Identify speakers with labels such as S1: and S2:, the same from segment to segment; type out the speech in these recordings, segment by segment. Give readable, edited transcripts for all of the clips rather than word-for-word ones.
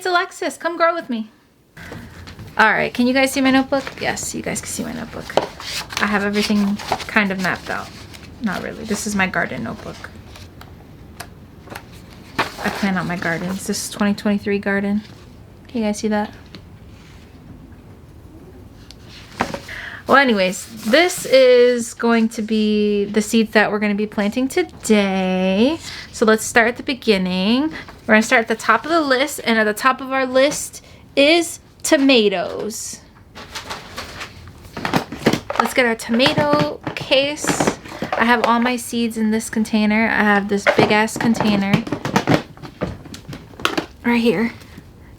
S1: it's Alexis. Come grow with me. All right, can you guys see my notebook? Yes, you guys can see my notebook. I have everything kind of mapped out. Not really. This is my garden notebook. I plan out my gardens. This is 2023 garden. Can you guys see that? Well, anyways, this is going to be the seeds that we're going to be planting today. So let's start at the beginning. We're going to start at the top of the list, and at the top of our list is tomatoes. Let's get our tomato case. I have all my seeds in this container. I have this big ass container right here.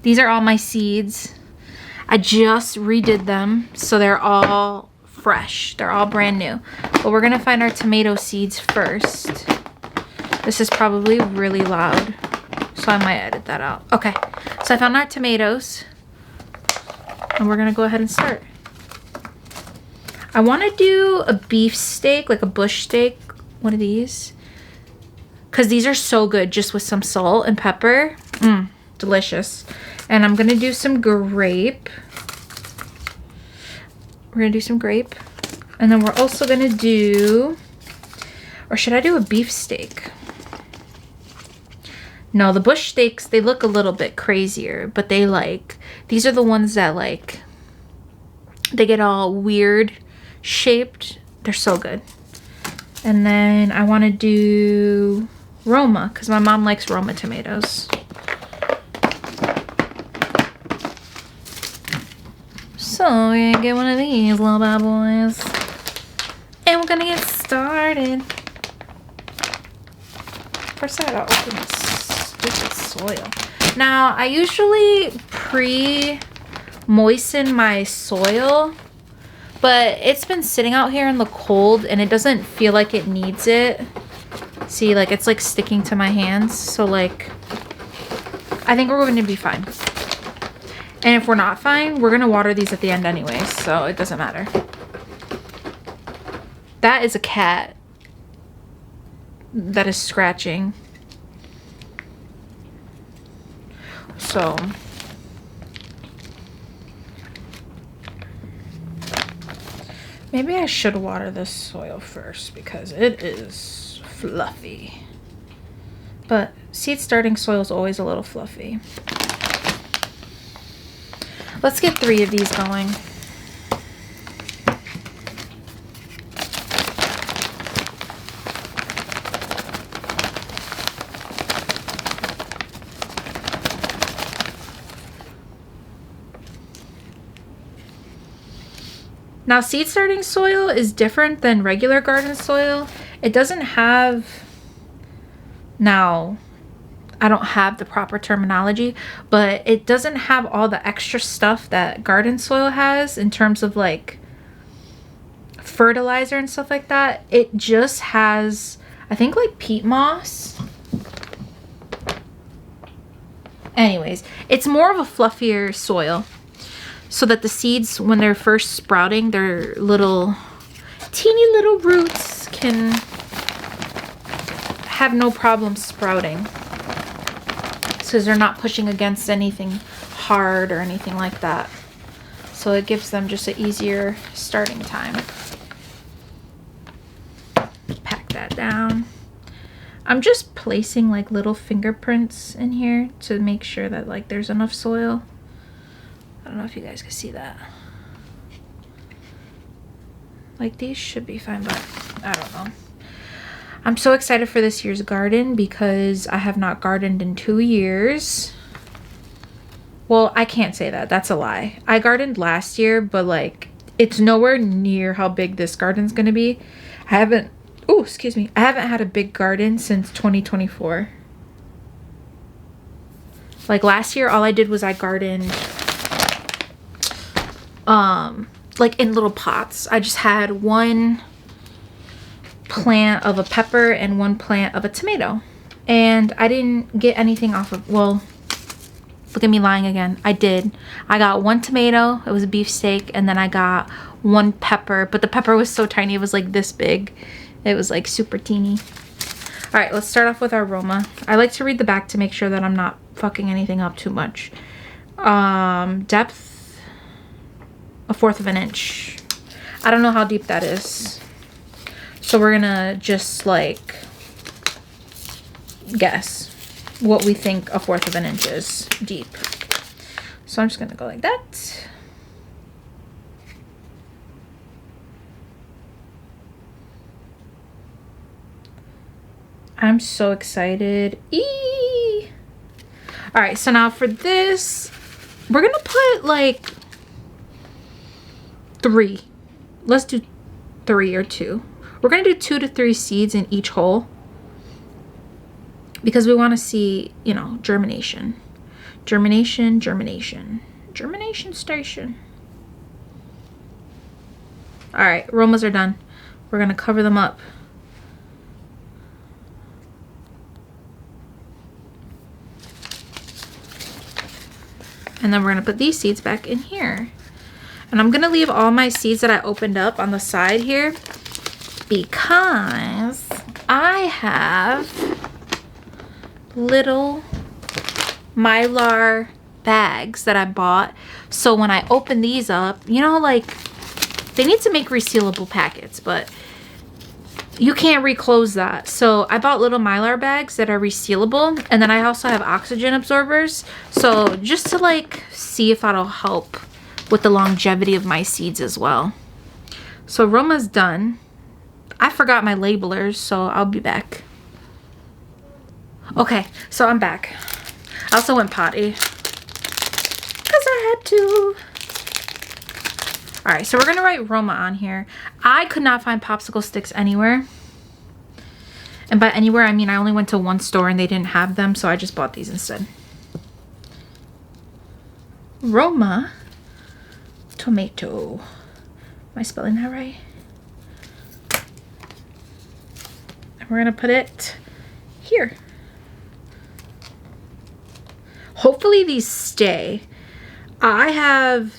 S1: These are all my seeds. I just redid them, so they're all fresh. They're all brand new. But we're gonna find our tomato seeds first. This is probably really loud, so I might edit that out. Okay, so I found our tomatoes, and we're gonna go ahead and start. I wanna do a beef steak, like a bush steak, one of these. Cause these are so good just with some salt and pepper. Delicious. And I'm gonna do some grape. We're gonna do some grape. And then we're also gonna do, or should I do a beef steak? No, the bush steaks, they look a little bit crazier, but they like, these are the ones that like, they get all weird shaped. They're so good. And then I wanna do Roma, because my mom likes Roma tomatoes. So we're gonna get one of these little bad boys. And we're gonna get started. First I gotta open this stupid soil. Now I usually pre-moisten my soil, but it's been sitting out here in the cold and it doesn't feel like it needs it. See, like it's like sticking to my hands. So like, I think we're gonna be fine. And if we're not fine, we're gonna water these at the end anyway, so it doesn't matter. That is a cat that is scratching. So maybe I should water this soil first because it is fluffy. But seed starting soil is always a little fluffy. Let's get 3 of these going. Now, seed starting soil is different than regular garden soil. It doesn't have, now, I don't have the proper terminology, but it doesn't have all the extra stuff that garden soil has in terms of like fertilizer and stuff like that. It just has, I think, like peat moss. Anyways, it's more of a fluffier soil so that the seeds, when they're first sprouting, their little teeny little roots can have no problem sprouting. Because they're not pushing against anything hard or anything like that. So it gives them just an easier starting time. Pack that down. I'm just placing like little fingerprints in here to make sure that like there's enough soil. I don't know if you guys can see that. Like these should be fine, but I don't know. I'm so excited for this year's garden because I have not gardened in 2 years. Well, I can't say that. That's a lie. I gardened last year, but like it's nowhere near how big this garden's gonna be. I haven't had a big garden since 2024. Like last year, all I did was I gardened like in little pots. I just had 1 plant of a pepper and 1 plant of a tomato, and I didn't get anything off of, well, look at me lying again. I did. I got 1 tomato, it was a beef steak, and then I got 1 pepper, but the pepper was so tiny, it was like this big. It was like super teeny. All right, let's start off with our Roma. I like to read the back to make sure that I'm not fucking anything up too much. Depth, 1/4 of an inch. I don't know how deep that is. So we're gonna just like guess what we think 1/4 of an inch is deep. So I'm just gonna go like that. I'm so excited. Eee! All right, so now for this, we're gonna put like 3. Let's do 3 or 2. We're gonna do 2 to 3 seeds in each hole because we want to see, you know, germination. Germination, germination. Germination station. All right, aromas are done. We're gonna cover them up. And then we're gonna put these seeds back in here. And I'm gonna leave all my seeds that I opened up on the side here because I have little Mylar bags that I bought. So when I open these up, you know, like they need to make resealable packets, but you can't reclose that. So I bought little Mylar bags that are resealable, and then I also have oxygen absorbers. So just to like see if that'll help with the longevity of my seeds as well. So aroma's done. I forgot my labelers, so I'll be back. Okay, so I'm back. I also went potty because I had to. All right, so we're gonna write Roma on here. I could not find popsicle sticks anywhere. And by anywhere, I mean I only went to one store and they didn't have them, so I just bought these instead. Roma tomato. Am I spelling that right? And we're gonna put it here. Hopefully these stay. I have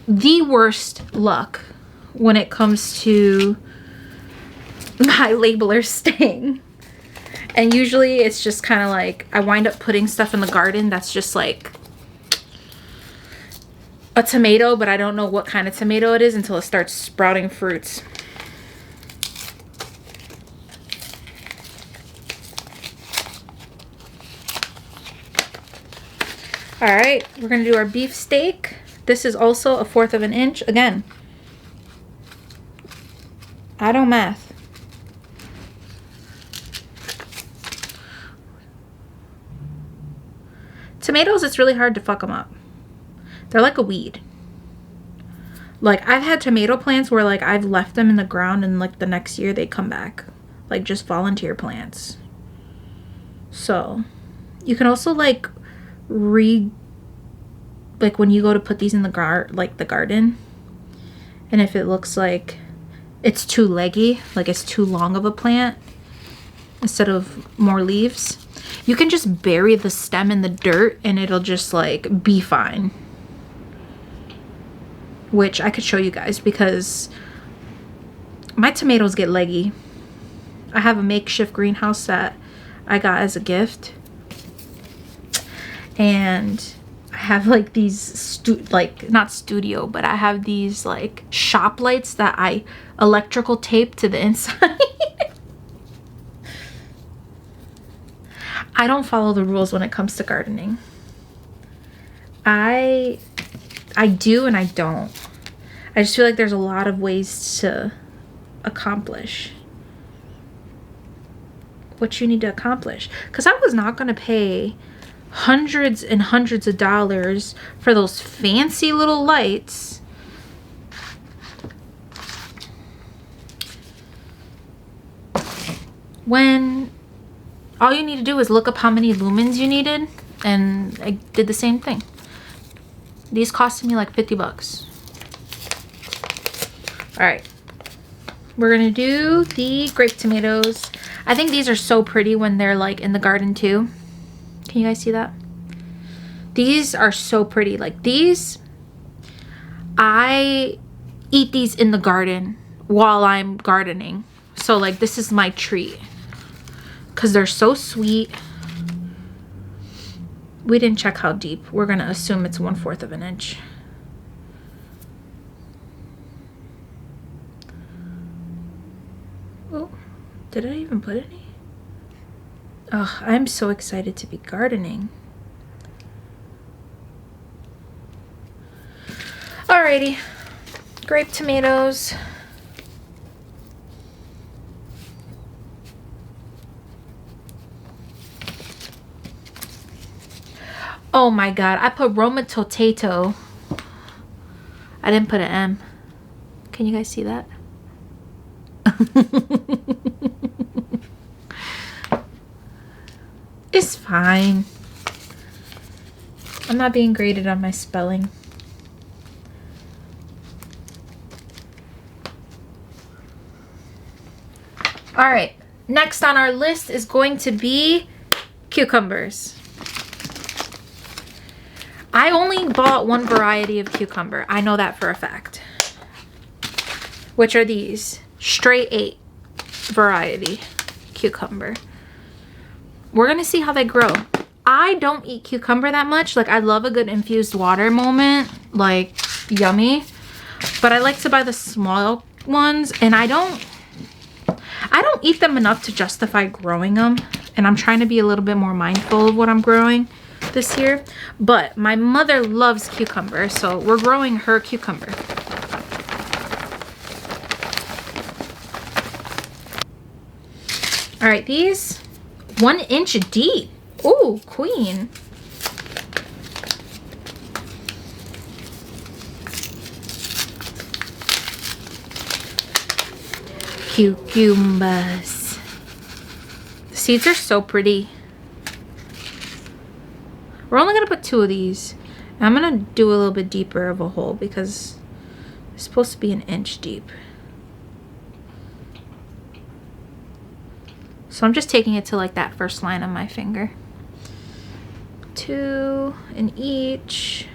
S1: the worst luck when it comes to my labeler staying. And usually it's just kind of like I wind up putting stuff in the garden that's just like a tomato, but I don't know what kind of tomato it is until it starts sprouting fruits. All right, we're gonna do our beef steak. This is also 1/4 of an inch. Again, I don't math. Tomatoes, it's really hard to fuck them up. They're like a weed. Like I've had tomato plants where like I've left them in the ground and like the next year they come back. Like just volunteer plants. So you can also like like when you go to put these in the garden, and if it looks like it's too leggy, like it's too long of a plant instead of more leaves, you can just bury the stem in the dirt and it'll just like be fine. Which I could show you guys because my tomatoes get leggy. I have a makeshift greenhouse that I got as a gift, and I have like these not studio, but I have these like shop lights that I electrical tape to the inside. I don't follow the rules when it comes to gardening. I do and I don't. I just feel like there's a lot of ways to accomplish what you need to accomplish. Because I was not going to pay hundreds and hundreds of dollars for those fancy little lights when all you need to do is look up how many lumens you needed, and I did the same thing. These costed me like 50 bucks. All right, we're gonna do the grape tomatoes. I think these are so pretty when they're like in the garden too. Can you guys see that? These are so pretty. Like these, I eat these in the garden while I'm gardening. So like this is my treat because they're so sweet. We didn't check how deep. We're gonna assume it's 1/4 of an inch. Oh, did I even put any? Oh, I'm so excited to be gardening. Alrighty, grape tomatoes. Oh my god, I put Roma Totato. I didn't put an M. Can you guys see that? It's fine. I'm not being graded on my spelling. All right, next on our list is going to be cucumbers. I only bought one variety of cucumber. I know that for a fact. Which are these? Straight 8 variety cucumber. We're gonna see how they grow. I don't eat cucumber that much. Like, I love a good infused water moment, like yummy. But I like to buy the small ones, and I don't eat them enough to justify growing them. And I'm trying to be a little bit more mindful of what I'm growing this year. But my mother loves cucumber, so we're growing her cucumber. All right, these 1 inch deep. Ooh, queen. Cucumbers. The seeds are so pretty. We're only gonna put 2 of these. I'm gonna do a little bit deeper of a hole because it's supposed to be 1 inch deep. So I'm just taking it to like that first line on my finger. 2 in each.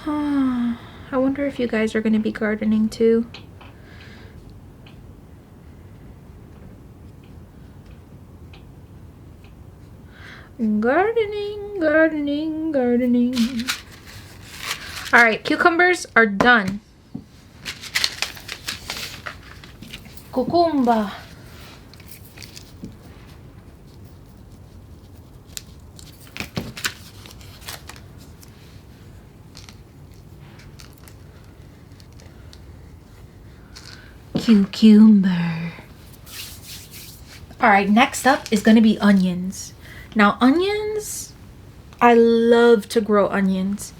S1: I wonder if you guys are going to be gardening too. Gardening, gardening, gardening. All right, cucumbers are done. Cucumba. Cucumber. All right, next up is going to be onions. Now, onions, I love to grow onions.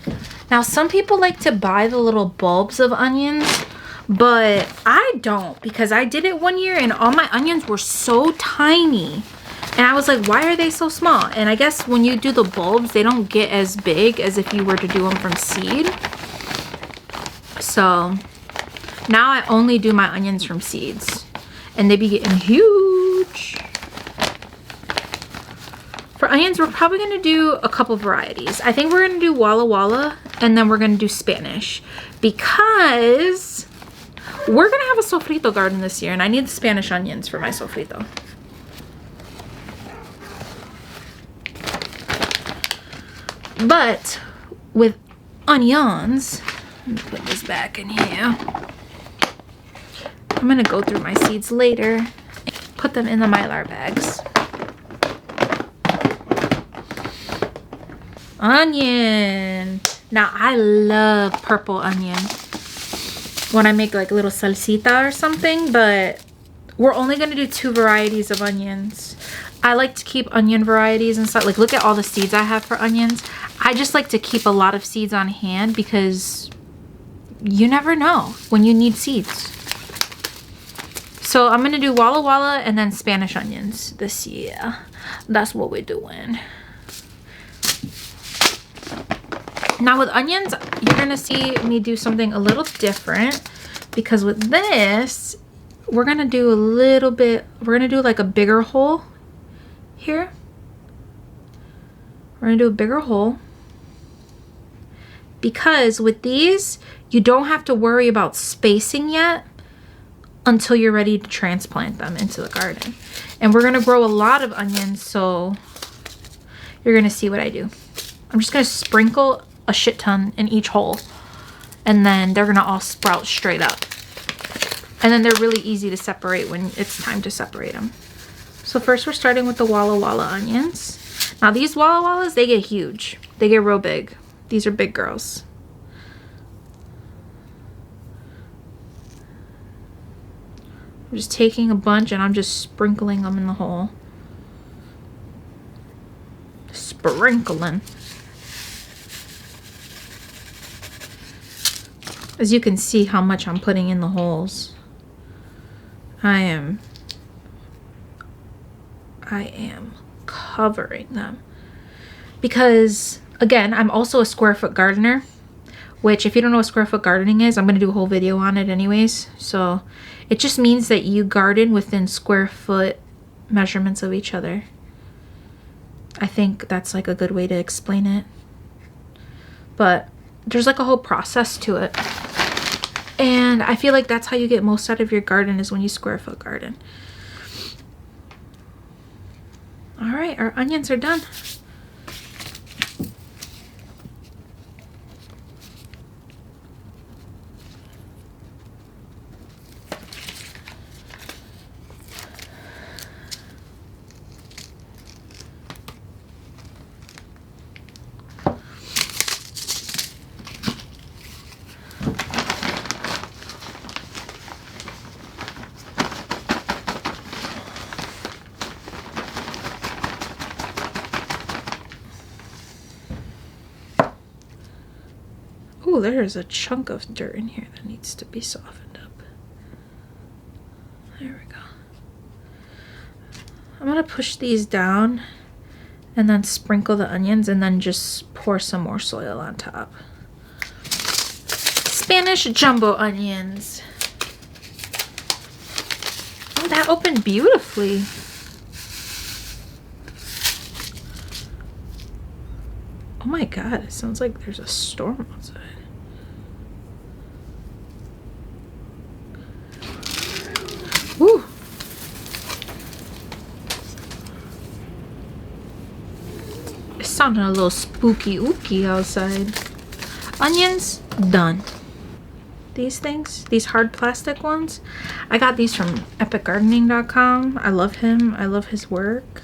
S1: Now, some people like to buy the little bulbs of onions, but I don't, because I did it one year and all my onions were so tiny. And I was like, why are they so small? And I guess when you do the bulbs, they don't get as big as if you were to do them from seed. So now I only do my onions from seeds, and they be getting huge. For onions, we're probably going to do a couple varieties. I think we're going to do Walla Walla, and then we're going to do Spanish, because we're going to have a sofrito garden this year, and I need the Spanish onions for my sofrito. But with onions, let me put this back in here. I'm going to go through my seeds later and put them in the Mylar bags. Onion. Now, I love purple onion when I make like a little salsita or something, but we're only going to do 2 varieties of onions. I like to keep onion varieties and stuff. Like, look at all the seeds I have for onions. I just like to keep a lot of seeds on hand because you never know when you need seeds. So I'm going to do Walla Walla and then Spanish onions this year. That's what we're doing. Now with onions, you're going to see me do something a little different, because with this, we're going to do a little bit, we're going to do like a bigger hole here. We're going to do a bigger hole, because with these, you don't have to worry about spacing yet until you're ready to transplant them into the garden. And we're gonna grow a lot of onions, so you're gonna see what I do. I'm just gonna sprinkle a shit ton in each hole, and then they're gonna all sprout straight up. And then they're really easy to separate when it's time to separate them. So first we're starting with the Walla Walla onions. Now these Walla Wallas, they get huge. They get real big. These are big girls. I'm just taking a bunch and I'm just sprinkling them in the hole. Sprinkling. As you can see how much I'm putting in the holes. I am covering them. Because, again, I'm also a square foot gardener. Which, if you don't know what square foot gardening is, I'm going to do a whole video on it anyways. So, it just means that you garden within square foot measurements of each other. I think that's like a good way to explain it. But there's like a whole process to it. And I feel like that's how you get most out of your garden, is when you square foot garden. All right, our onions are done. Oh, there's a chunk of dirt in here that needs to be softened up. There we go. I'm gonna push these down and then sprinkle the onions and then just pour some more soil on top. Spanish jumbo onions. Oh, that opened beautifully. Oh my God, it sounds like there's a storm outside. Woo. It sounded a little spooky ooky outside. Onions, done. These things, these hard plastic ones, I got these from epicgardening.com. I love him. I love his work.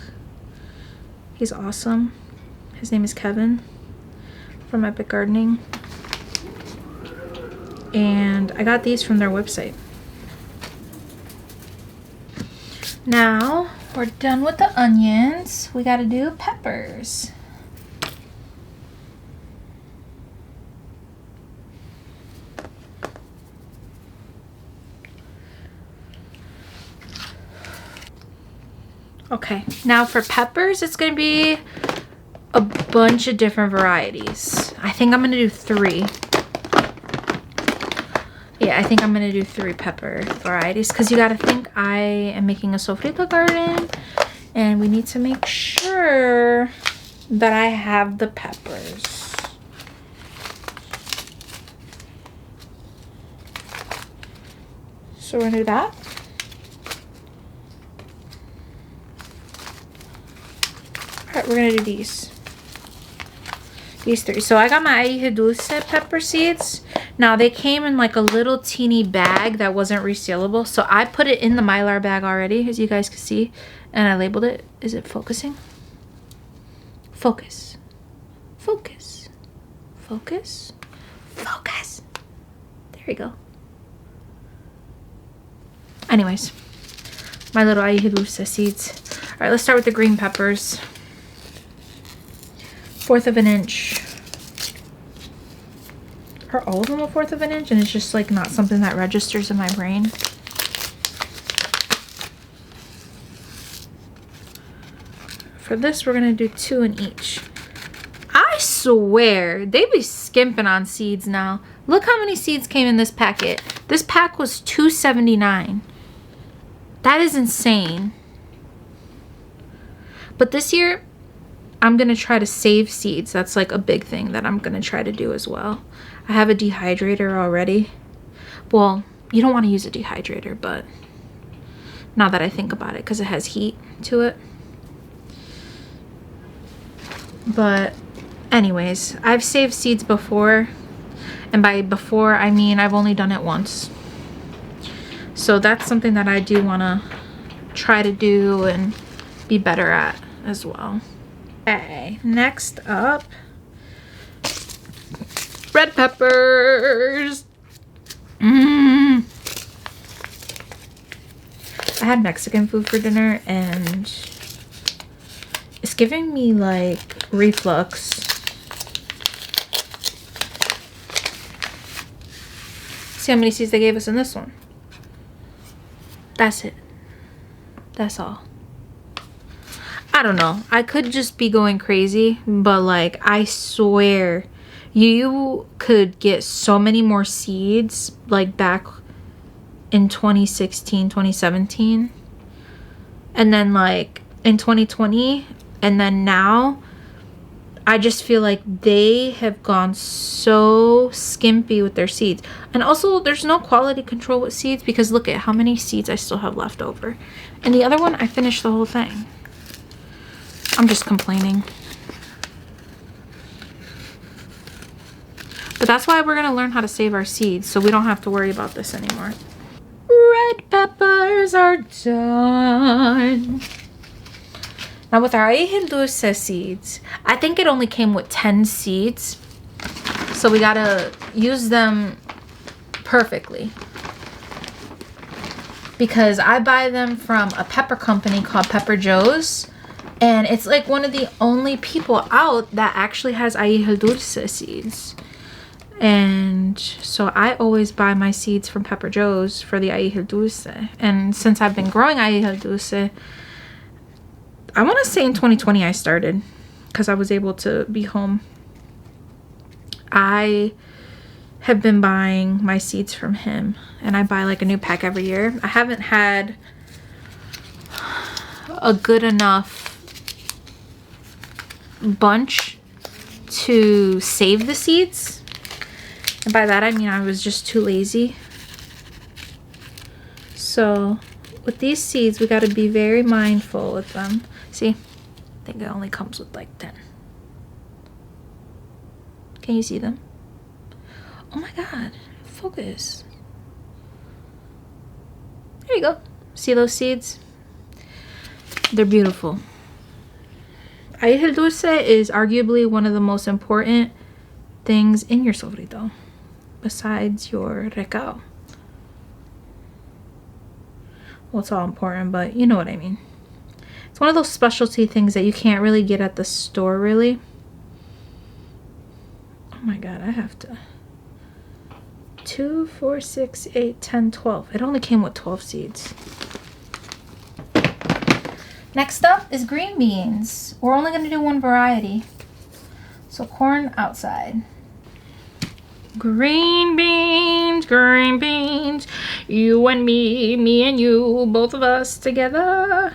S1: He's awesome. His name is Kevin from Epic Gardening. And I got these from their website. Now we're done with the onions. We gotta do peppers. Okay, now for peppers, it's gonna be a bunch of different varieties. I think I'm gonna do 3. Yeah, I think I'm gonna do 3 pepper varieties, because you gotta think I am making a sofrito garden and we need to make sure that I have the peppers. So we're gonna do that. All right, we're gonna do these 3. So I got my ají dulce pepper seeds. Now they came in like a little teeny bag that wasn't resealable. So I put it in the Mylar bag already, as you guys can see. And I labeled it. Is it focusing? Focus. Focus. Focus. Focus. There we go. Anyways, my little ají dulce seeds. All right, let's start with the green peppers. 1/4 of an inch. Are all of them a 1/4 of an inch? And it's just like not something that registers in my brain. For this, we're gonna do 2 in each. I swear, they be skimping on seeds now. Look how many seeds came in this packet. This pack was $2.79. That is insane. But this year, I'm gonna try to save seeds. That's like a big thing that I'm gonna try to do as well. I have a dehydrator already. Well, You don't want to use a dehydrator, but now that I think about it, because it has heat to it. But anyways, I've saved seeds before, and by before I mean I've only done it once. So that's something that I do want to try to do and be better at as well. Okay, next up, red peppers. I had Mexican food for dinner and it's giving me like reflux. See how many seeds they gave us in this one. That's it. That's all. I don't know. I could just be going crazy, but like I swear you could get so many more seeds like back in 2016, 2017. And then like in 2020, and then now I just feel like they have gone so skimpy with their seeds. And also there's no quality control with seeds because look at how many seeds I still have left over. And the other one, I finished the whole thing. I'm just complaining. But that's why we're gonna learn how to save our seeds so we don't have to worry about this anymore. Red peppers are done. Now with our ahel dulce seeds, I think it only came with 10 seeds. So we gotta use them perfectly. Because I buy them from a pepper company called Pepper Joe's. And it's like one of the only people out that actually has ahel dulce seeds. And so I always buy my seeds from Pepper Joe's for the ahel dulce. And since I've been growing ahel dulce, I want to say in 2020 I started because I was able to be home. I have been buying my seeds from him and I buy like a new pack every year. I haven't had a good enough bunch to save the seeds. And by that I mean I was just too lazy. So with these seeds we got to be very mindful with them. See, I think it only comes with like 10. Can you see them? Oh my god, focus. There you go. See those seeds? They're beautiful. Ahel dulce is arguably one of the most important things in your sofrito, besides your recao. Well, it's all important, but you know what I mean. It's one of those specialty things that you can't really get at the store, really. Oh my god, I have to. 2, 4, 6, 8, 10, 12. It only came with 12 seeds. Next up is green beans. We're only going to do one variety. So corn outside. Green beans, green beans. You and me and you, both of us together.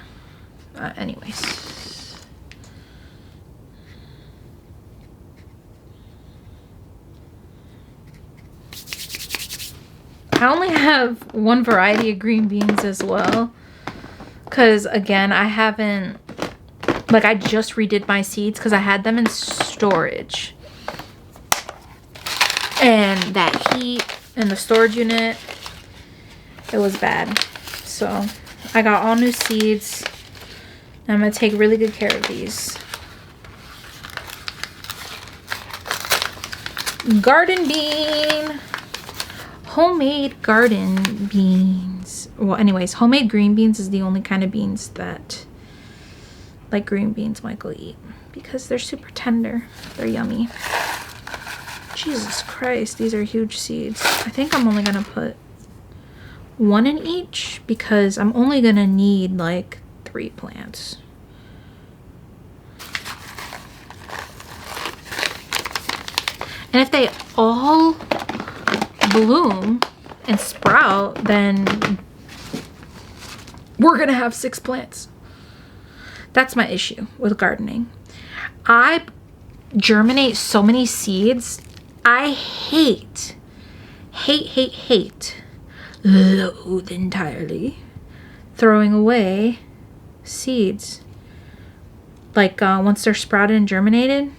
S1: Anyways. I only have one variety of green beans as well. Because again, I haven't, like I just redid my seeds because I had them in storage. And that heat in the storage unit, it was bad. So I got all new seeds. I'm going to take really good care of these. Garden bean. Homemade garden beans. Well, anyways, homemade green beans is the only kind of beans that like green beans Michael eat because they're super tender. They're yummy. Jesus Christ, these are huge seeds. I think I'm only gonna put one in each because I'm only gonna need like 3 plants. And if they all bloom and sprout, then we're gonna have 6 plants. That's my issue with gardening. I germinate so many seeds. I hate loathe entirely throwing away seeds. Like once they're sprouted and germinated,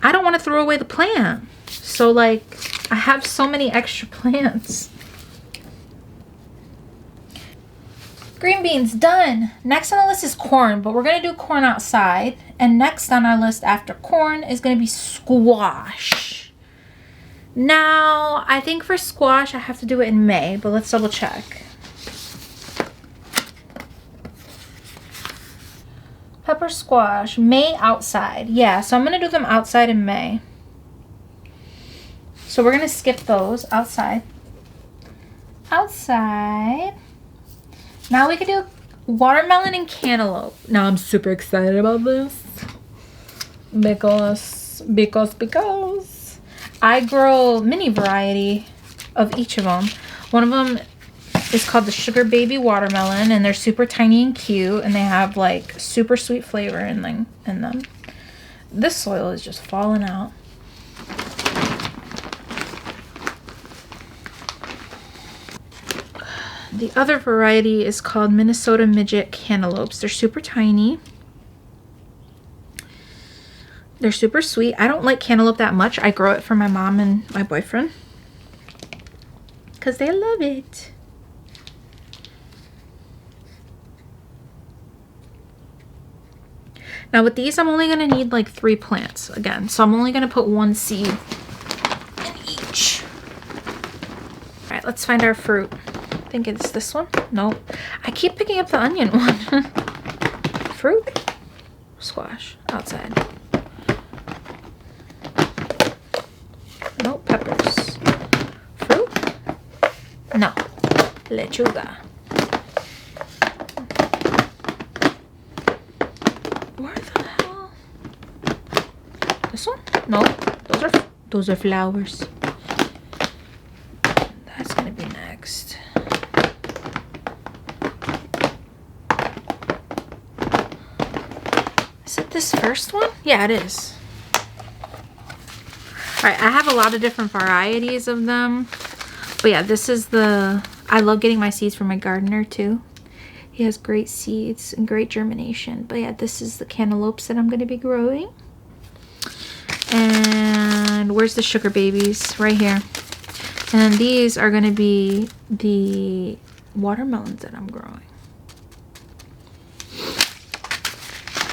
S1: I don't want to throw away the plant. So like I have so many extra plants. Green beans done. Next on the list is corn, but we're gonna do corn outside. And next on our list after corn is gonna be squash. Now, I think for squash I have to do it in May, but let's double check. Pepper squash, May outside. Yeah, so I'm gonna do them outside in May. So we're gonna skip those outside. Outside. Now we can do watermelon and cantaloupe. Now I'm super excited about this because I grow mini variety of each of them. One of them is called the Sugar Baby Watermelon, and they're super tiny and cute, and they have like super sweet flavor in them. This soil is just falling out. The other variety is called Minnesota Midget Cantaloupes. They're super tiny. They're super sweet. I don't like cantaloupe that much. I grow it for my mom and my boyfriend because they love it. Now with these, I'm only going to need like 3 plants again. So I'm only going to put 1 seed in each. All right, let's find our fruit. I think it's this one. Nope. I keep picking up the onion one. Fruit. Squash. Outside. Nope. Peppers. Fruit. No. Lechuga. Where the hell? This one? No. Those are flowers. That's gonna be next. Is it this first one? Yeah, it is. Alright, I have a lot of different varieties of them. But yeah, this is the... I love getting my seeds from my gardener too. He has great seeds and great germination. But yeah, this is the cantaloupes that I'm going to be growing. And where's the sugar babies? Right here. And these are going to be the watermelons that I'm growing.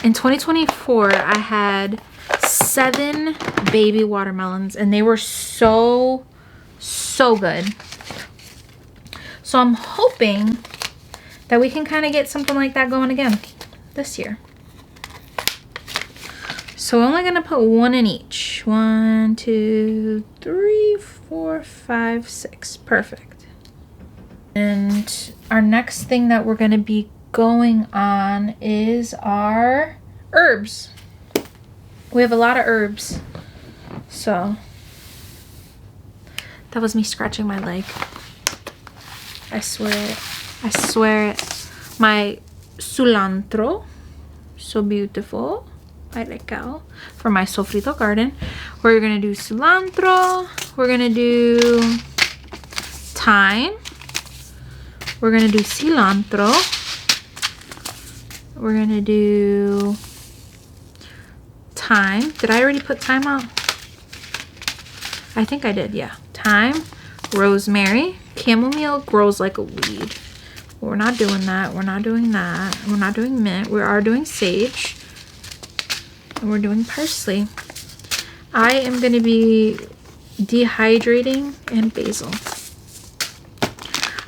S1: In 2024, I had 7 baby watermelons, and they were so good. So I'm hoping that we can kind of get something like that going again this year. So we're only going to put 1 in each. 1, 2, 3, 4, 5, 6. Perfect. And our next thing that we're going to be going on is our herbs. We have a lot of herbs. So that was me scratching my leg. I swear it. I swear it. My cilantro. So beautiful. I like how. For my sofrito garden. We're going to do cilantro. We're going to do thyme. We're going to do cilantro. We're going to do thyme. Did I already put thyme out? I think I did, yeah. Thyme, rosemary, chamomile grows like a weed. We're not doing that. We're not doing that. We're not doing mint. We are doing sage. And we're doing parsley. I am going to be dehydrating and basil.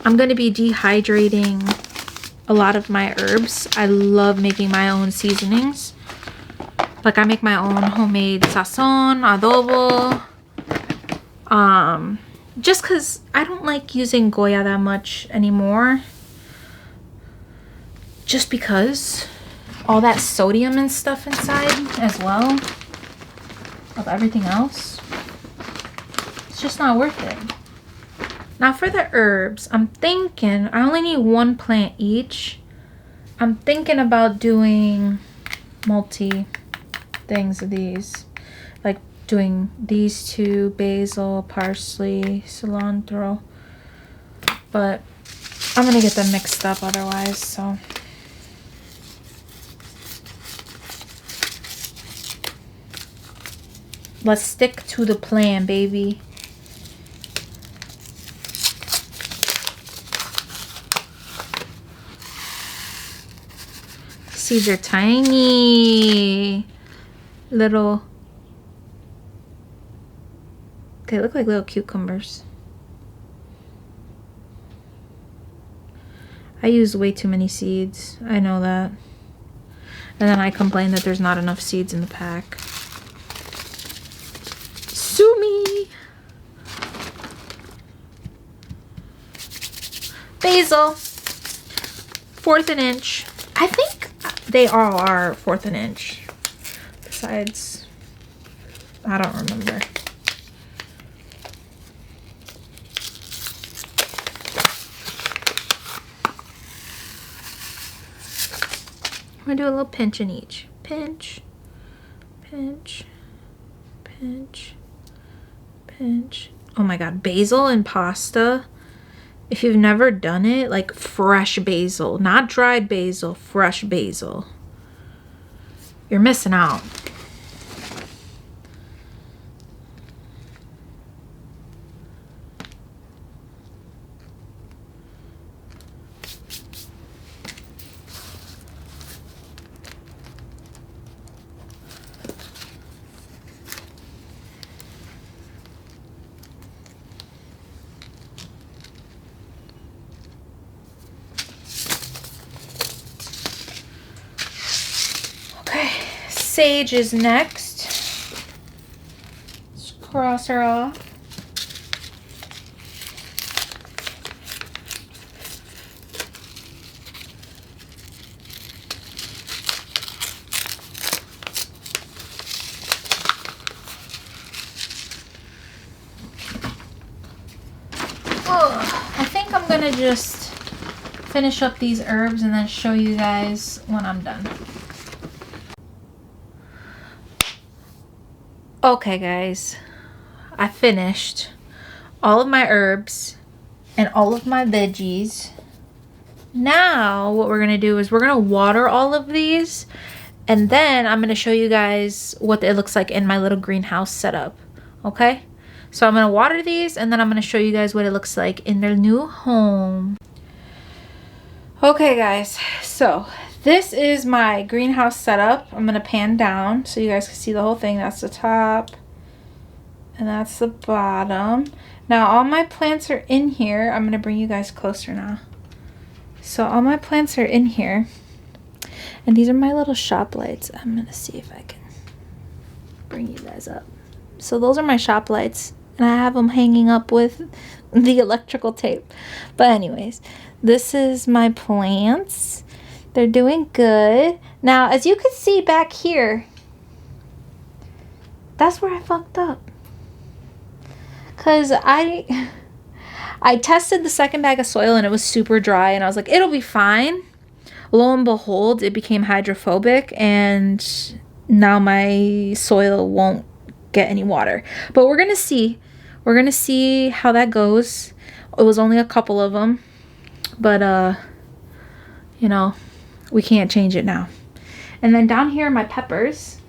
S1: I'm going to be dehydrating a lot of my herbs. I love making my own seasonings. Like I make my own homemade sazon, adobo. Just because I don't like using Goya that much anymore. Just because all that sodium and stuff inside as well of everything else. It's just not worth it. Now for the herbs, I'm thinking I only need 1 plant each. I'm thinking about doing multi things of these. Like doing these 2, basil, parsley, cilantro. but I'm gonna get them mixed up otherwise, so. Let's stick to the plan, baby. Seeds are tiny. Little. They look like little cucumbers. I use way too many seeds. I know that. And then I complain that there's not enough seeds in the pack. Sue me! Basil. 1/4 an inch. I think they all are 1/4 an inch. Besides, I don't remember. I'm gonna do a little pinch in each. Pinch, pinch, pinch, pinch. Oh my god, basil and pasta. If you've never done it, like fresh basil, not dried basil, fresh basil, you're missing out. Sage is next. Let's cross her off. Oh, I think I'm gonna just finish up these herbs and then show you guys when I'm done. Okay guys, I finished all of my herbs and all of my veggies. Now what we're gonna do is we're gonna water all of these, and then I'm gonna show you guys what it looks like in my little greenhouse setup. Okay, so I'm gonna water these and then I'm gonna show you guys what it looks like in their new home. Okay guys, so this is my greenhouse setup. I'm gonna pan down so you guys can see the whole thing. That's the top and that's the bottom. Now all my plants are in here. I'm gonna bring you guys closer now. So all my plants are in here, and these are my little shop lights. I'm gonna see if I can bring you guys up. So those are my shop lights, and I have them hanging up with the electrical tape. But anyways, this is my plants. They're doing good. Now, as you can see back here, that's where I fucked up. Because I tested the second bag of soil and it was super dry, and I was like, it'll be fine. Lo and behold, it became hydrophobic, and now my soil won't get any water. But we're gonna see. We're gonna see how that goes. It was only a couple of them, but you know, we can't change it now. And then down here are my peppers.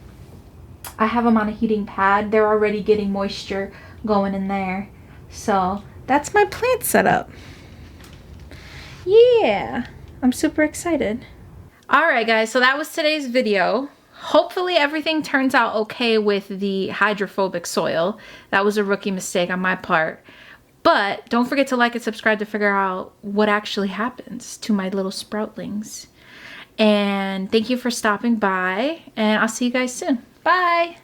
S1: I have them on a heating pad. They're already getting moisture going in there. So that's my plant setup. Yeah, I'm super excited. All right guys, so that was today's video. Hopefully everything turns out okay with the hydrophobic soil. That was a rookie mistake on my part. But don't forget to like and subscribe to figure out what actually happens to my little sproutlings. And thank you for stopping by, and I'll see you guys soon. Bye.